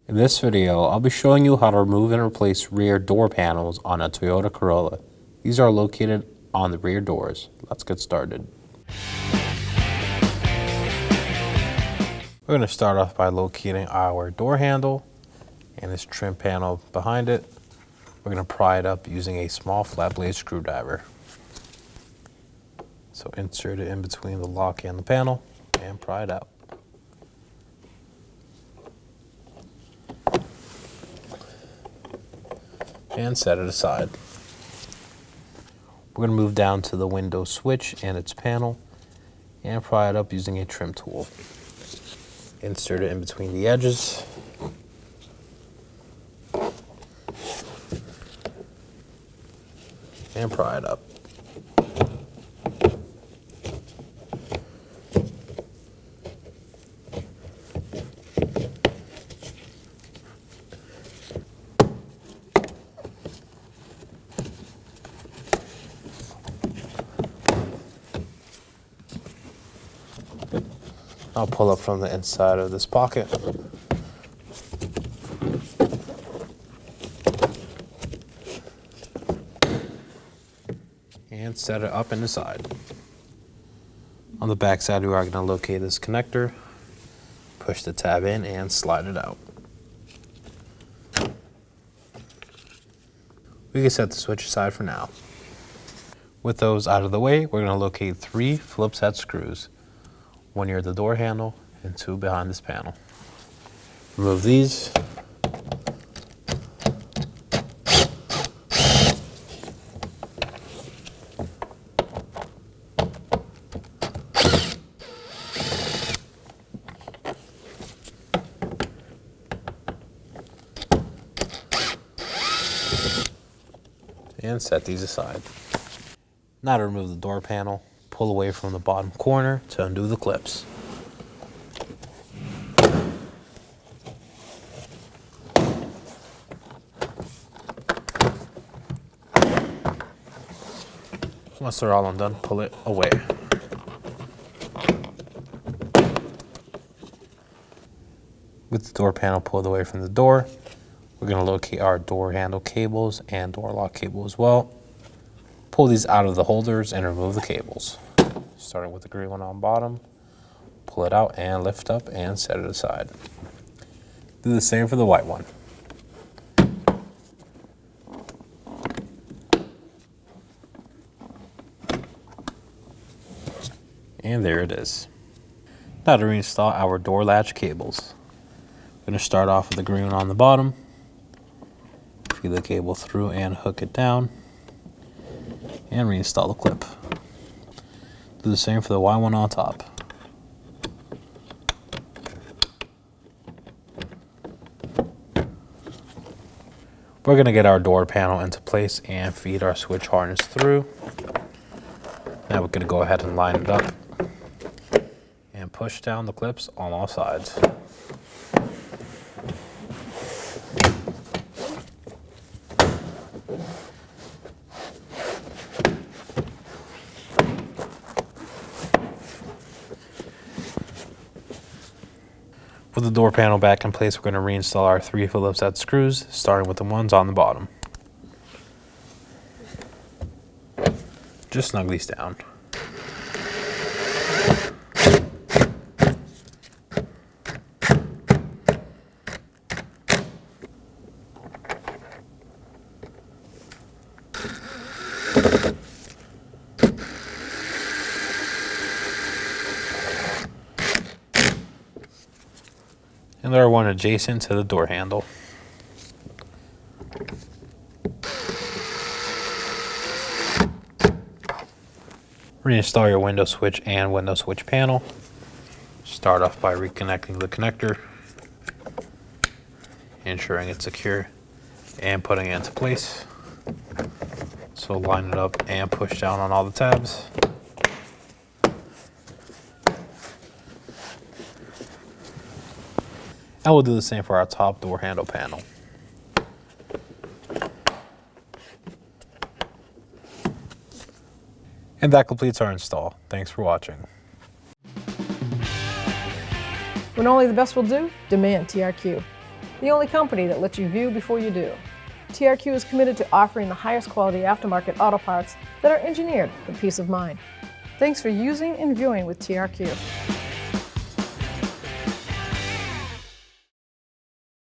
In this video, I'll be showing you how to remove and replace rear door panels on a Toyota Corolla. These are located on the rear doors. Let's get started. We're going to start off by locating our door handle and this trim panel behind it. We're going to pry it up using a small flat blade screwdriver. So insert it in between the lock and the panel and pry it out. And set it aside. We're going to move down to the window switch and its panel and pry it up using a trim tool. Insert it in between the edges. And pry it up. I'll pull up from the inside of this pocket. And set it up and aside. On the back side, we are going to locate this connector, push the tab in and slide it out. We can set the switch aside for now. With those out of the way, we're going to locate 3 Phillips head screws. 1 near the door handle and 2 behind this panel. Remove these. And set these aside. Now to remove the door panel, pull away from the bottom corner to undo the clips. Once they're all undone, pull it away. With the door panel pulled away from the door, we're going to locate our door handle cables and door lock cable as well. Pull these out of the holders and remove the cables. Starting with the green one on bottom, pull it out and lift up and set it aside. Do the same for the white one. And there it is. Now to reinstall our door latch cables. I'm going to start off with the green one on the bottom. Feed the cable through and hook it down. And reinstall the clip. Do the same for the white one on top. We're going to get our door panel into place and feed our switch harness through. Now we're going to go ahead and line it up and push down the clips on all sides. With the door panel back in place, we're going to reinstall our 3 Phillips head screws, starting with the ones on the bottom. Just snug these down. And there are one adjacent to the door handle. Reinstall your window switch and window switch panel. Start off by reconnecting the connector, ensuring it's secure, and putting it into place. So line it up and push down on all the tabs. And we'll do the same for our top door handle panel. And that completes our install. Thanks for watching. When only the best will do, demand TRQ. the only company that lets you view before you do. TRQ is committed to offering the highest quality aftermarket auto parts that are engineered for peace of mind. Thanks for using and viewing with TRQ.